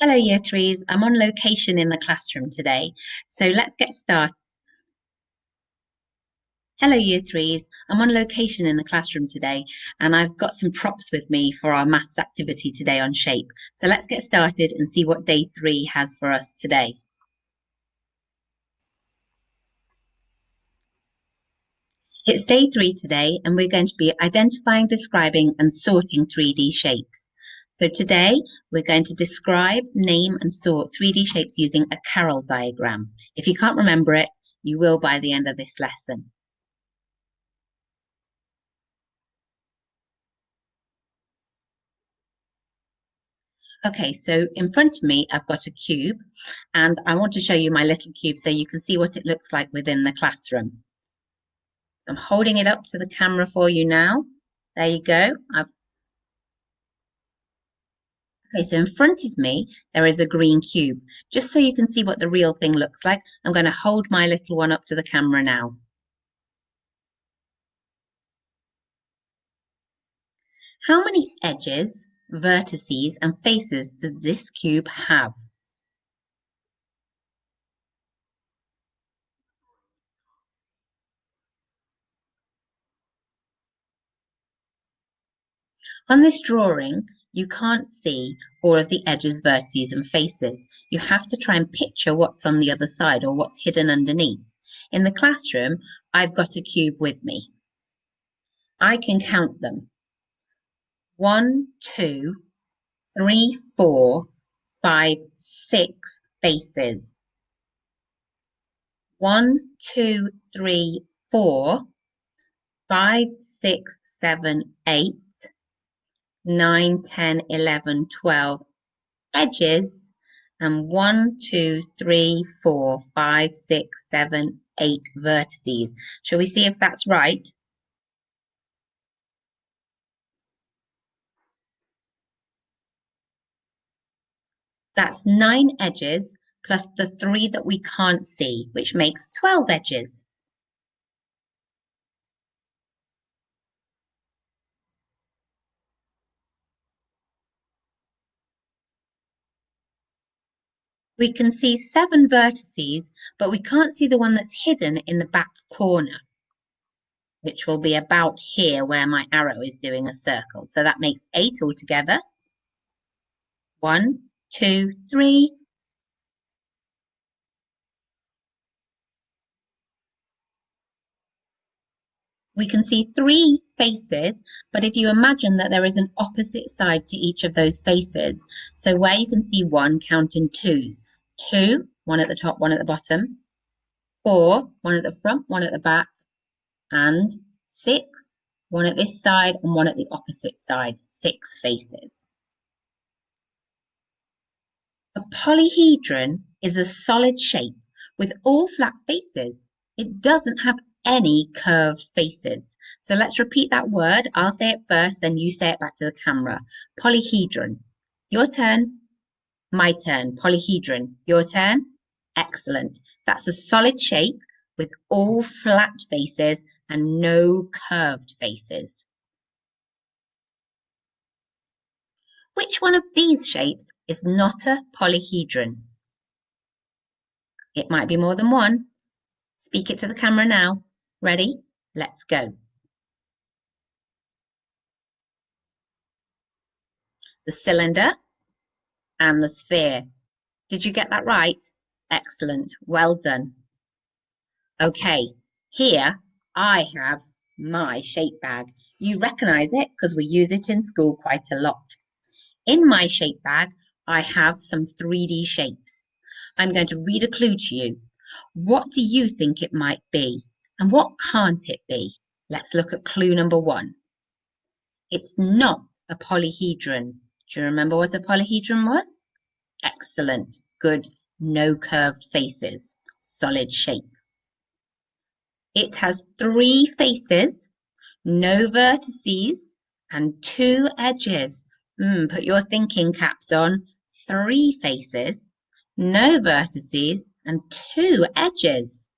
Hello, Year Threes. I'm on location in the classroom today, so let's get started. Hello, Year Threes. I'm on location in the classroom today, and I've got some props with me for our maths activity today on shape. So let's get started and see what day 3 has for us today. It's day 3 today, and we're going to be identifying, describing, and sorting 3D shapes. So today, we're going to describe, name, and sort 3D shapes using a Carroll diagram. If you can't remember it, you will by the end of this lesson. Okay, so in front of me, I've got a cube, and I want to show you my little cube so you can see what it looks like within the classroom. I'm holding it up to the camera for you now. There you go. Okay, so in front of me, there is a green cube. Just so you can see what the real thing looks like, I'm going to hold my little one up to the camera now. How many edges, vertices, and faces does this cube have? On this drawing, you can't see all of the edges, vertices, and faces. You have to try and picture what's on the other side or what's hidden underneath. In the classroom, I've got a cube with me. I can count them. 1, 2, 3, 4, 5, 6 faces. 1, 2, 3, 4, 5, 6, 7, 8, 9, 10, 11, 12 edges, and 1, 2, 3, 4, 5, 6, 7, 8 vertices. Shall we see if that's right? That's 9 edges plus the 3 that we can't see, which makes 12 edges. We can see 7 vertices, but we can't see the one that's hidden in the back corner, which will be about here where my arrow is doing a circle. So that makes 8 altogether. 1, 2, 3. We can see 3 faces, but if you imagine that there is an opposite side to each of those faces, so where you can see 1, count in twos. 2, 1 at the top, 1 at the bottom. 4, 1 at the front, 1 at the back. And 6, 1 at this side and 1 at the opposite side. 6 faces. A polyhedron is a solid shape with all flat faces. It doesn't have any curved faces. So let's repeat that word. I'll say it first, then you say it back to the camera. Polyhedron. Your turn. My turn. Polyhedron. Your turn. Excellent. That's a solid shape with all flat faces and no curved faces. Which one of these shapes is not a polyhedron? It might be more than one. Speak it to the camera now. Ready? Let's go. The cylinder and the sphere. Did you get that right? Excellent. Well done. Okay, here I have my shape bag. You recognise it because we use it in school quite a lot. In my shape bag, I have some 3D shapes. I'm going to read a clue to you. What do you think it might be? And what can't it be? Let's look at clue number 1. It's not a polyhedron. Do you remember what a polyhedron was? Excellent. Good. No curved faces. Solid shape. It has 3 faces, no vertices, and 2 edges. Put your thinking caps on. 3 faces, no vertices, and 2 edges.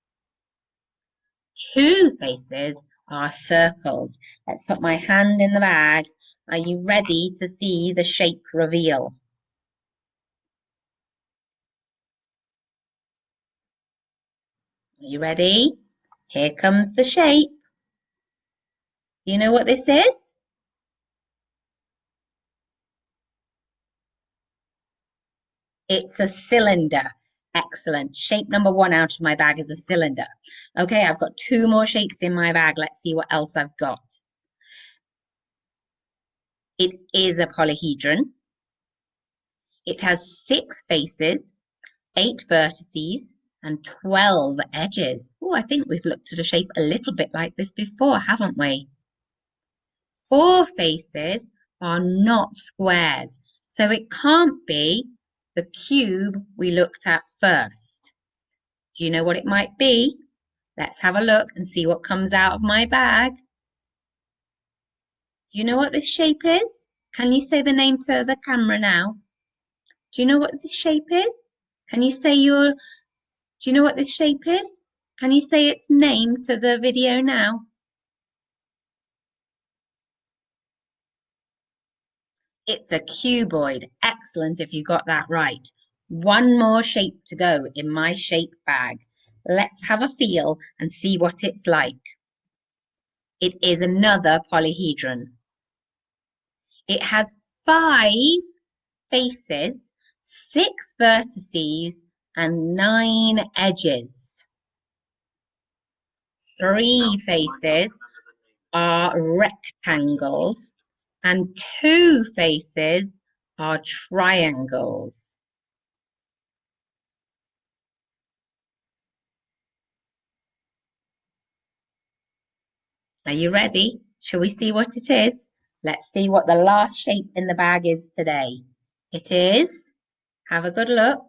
2 faces are circles. Let's put my hand in the bag. Are you ready to see the shape reveal? you ready? Here comes the shape. Do you know what this is? It's a cylinder. Excellent. Shape number 1 out of my bag is a cylinder. Okay, I've got 2 more shapes in my bag. Let's see what else I've got. It is a polyhedron. It has 6 faces, 8 vertices, and 12 edges. Oh, I think we've looked at a shape a little bit like this before, haven't we? 4 faces are not squares, so it can't be the cube we looked at first. Do you know what it might be? Let's have a look and see what comes out of my bag. Do you know what this shape is? Can you say the name to the camera now? Do you know what this shape is? Can you say do you know what this shape is? Can you say its name to the video now? It's a cuboid. Excellent if you got that right. 1 more shape to go in my shape bag. Let's have a feel and see what it's like. It is another polyhedron. It has 5 faces, 6 vertices, and 9 edges. 3 faces are rectangles, and 2 faces are triangles. Are you ready? Shall we see what it is? Let's see what the last shape in the bag is today. It is, have a good look,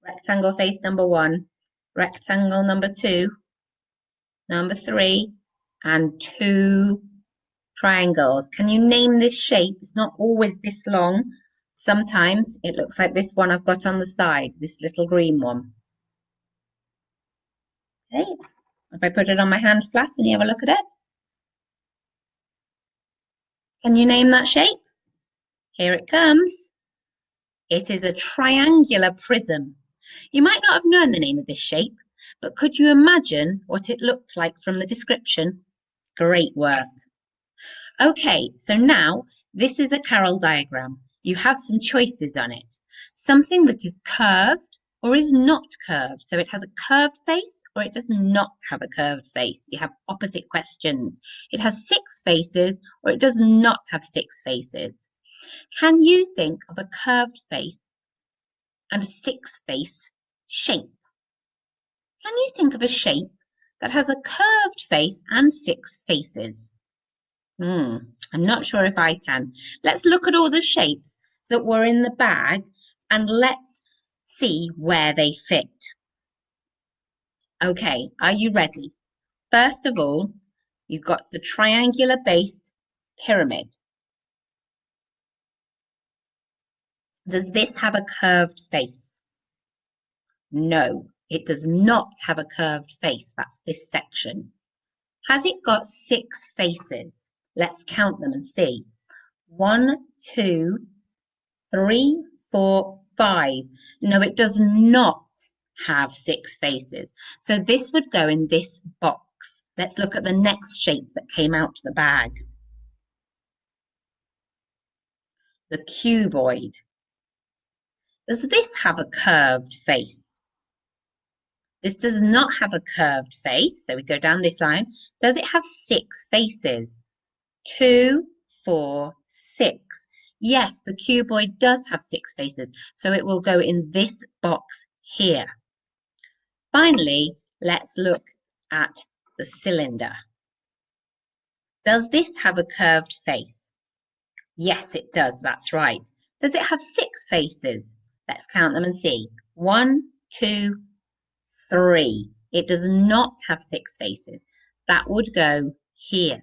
rectangle face number 1, rectangle number 2, number 3, and 2 triangles. Can you name this shape? It's not always this long. Sometimes it looks like this one I've got on the side, this little green one. Okay, if I put it on my hand flat and you have a look at it. Can you name that shape? Here it comes. It is a triangular prism. You might not have known the name of this shape, but could you imagine what it looked like from the description? Great work. Okay, so now this is a Carroll diagram. You have some choices on it. Something that is curved or is not curved. So it has a curved face or it does not have a curved face. You have opposite questions. It has 6 faces or it does not have 6 faces. Can you think of a curved face and a 6-face shape? Can you think of a shape that has a curved face and 6 faces? I'm not sure if I can. Let's look at all the shapes that were in the bag and let's see where they fit. Okay, are you ready? First of all, you've got the triangular based pyramid. Does this have a curved face? No, it does not have a curved face. That's this section. Has it got 6 faces? Let's count them and see. 1, 2, 3, 4, 5. No, it does not have 6 faces. So this would go in this box. Let's look at the next shape that came out of the bag. The cuboid. Does this have a curved face? This does not have a curved face. So we go down this line. Does it have 6 faces? 2, 4, 6. Yes, the cuboid does have 6 faces, so it will go in this box here. Finally, let's look at the cylinder. Does this have a curved face? Yes, it does, that's right. Does it have 6 faces? Let's count them and see. 1, 2, 3. It does not have 6 faces. That would go here.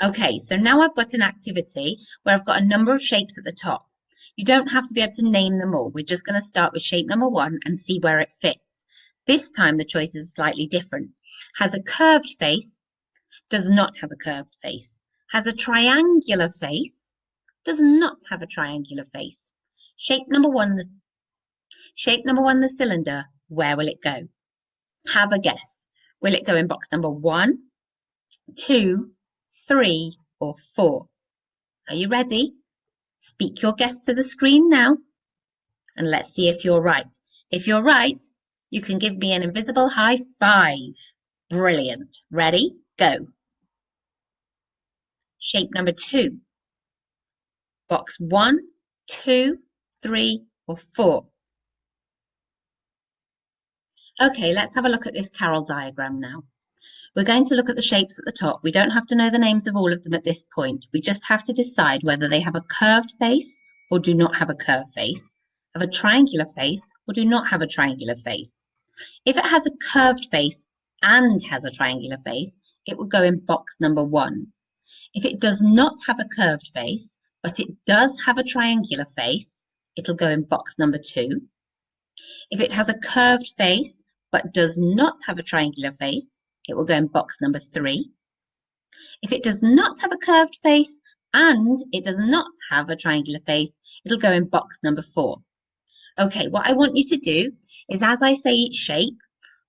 Okay, so now I've got an activity where I've got a number of shapes at the top. You don't have to be able to name them all. We're just going to start with shape number 1 and see where it fits. This time the choices are slightly different. Has a curved face, does not have a curved face. Has a triangular face, does not have a triangular face. Shape number 1, Shape number 1, the cylinder, where will it go? Have a guess. Will it go in box number 1, 2, 3, or 4? Are you ready? Speak your guess to the screen now, and let's see if you're right. If you're right, you can give me an invisible high five. Brilliant. Ready? Go. Shape number 2. Box 1, 2, 3, or 4. Okay, let's have a look at this Carroll diagram now. We're going to look at the shapes at the top. We don't have to know the names of all of them at this point. We just have to decide whether they have a curved face or do not have a curved face, have a triangular face or do not have a triangular face. If it has a curved face and has a triangular face, it will go in box number 1. If it does not have a curved face, but it does have a triangular face, it'll go in box number 2. If it has a curved face, but does not have a triangular face, it will go in box number 3. If it does not have a curved face and it does not have a triangular face, it'll go in box number 4. Okay, what I want you to do is as I say each shape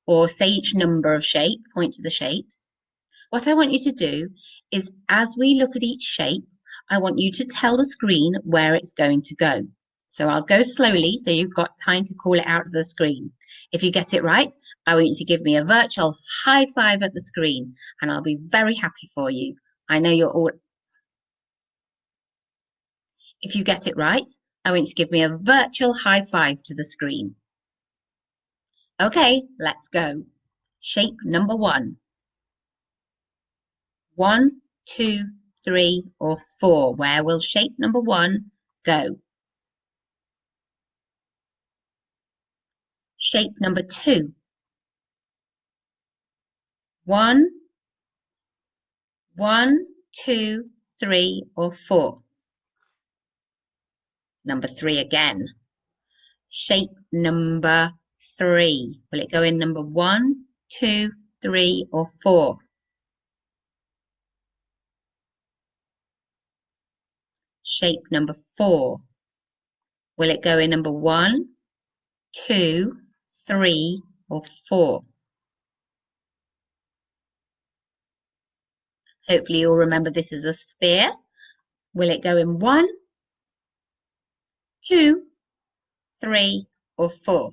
or say each number of shape, point to the shapes. What I want you to do is as we look at each shape, I want you to tell the screen where it's going to go. So I'll go slowly so you've got time to call it out of the screen. If you get it right, I want you to give me a virtual high five at the screen and I'll be very happy for you. I know you're all... If you get it right, I want you to give me a virtual high five to the screen. Okay, let's go. Shape number 1. 1, 2, 3, or 4. Where will shape number 1 go? Shape number 2. 1, 2, 3, or 4. Number 3 again. Shape number 3. Will it go in number 1, 2, 3, or 4? Shape number 4. Will it go in number 1, 2, 3, or 4? Hopefully you'll remember this is a sphere. Will it go in 1, 2, 3, or 4?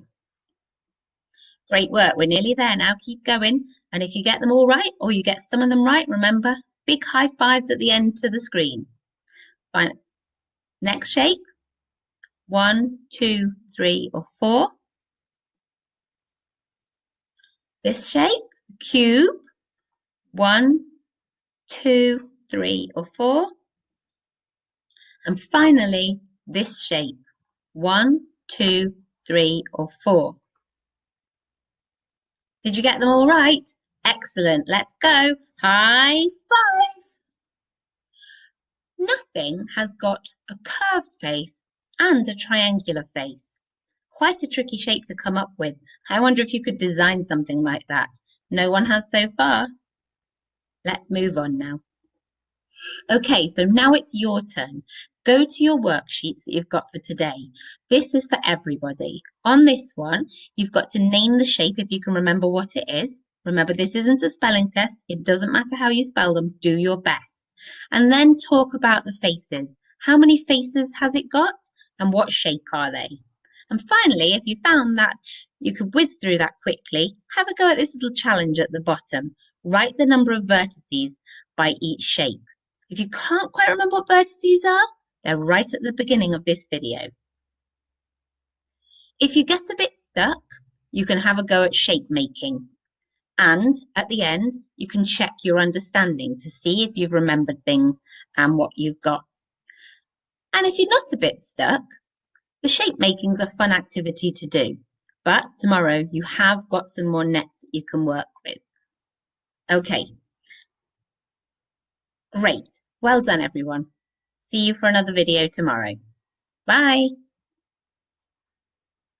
Great work. We're nearly there now. Keep going. And if you get them all right or you get some of them right, remember, big high fives at the end to the screen. Fine. Next shape. 1, 2, 3, or 4. This shape, cube. 1, 2, 3, or 4. And finally, this shape. 1, 2, 3, or 4. Did you get them all right? Excellent. Let's go. High five. Nothing has got a curved face and a triangular face. Quite a tricky shape to come up with. I wonder if you could design something like that. No one has so far. Let's move on now. Okay, so now it's your turn. Go to your worksheets that you've got for today. This is for everybody. On this one, you've got to name the shape if you can remember what it is. Remember, this isn't a spelling test. It doesn't matter how you spell them. Do your best. And then talk about the faces. How many faces has it got? And what shape are they? And finally, if you found that you could whiz through that quickly, have a go at this little challenge at the bottom. Write the number of vertices by each shape. If you can't quite remember what vertices are, they're right at the beginning of this video. If you get a bit stuck, you can have a go at shape making. And at the end, you can check your understanding to see if you've remembered things and what you've got. And if you're not a bit stuck, the shape making's a fun activity to do. But tomorrow you have got some more nets that you can work with. Okay. Great. Well done, everyone. See you for another video tomorrow. Bye.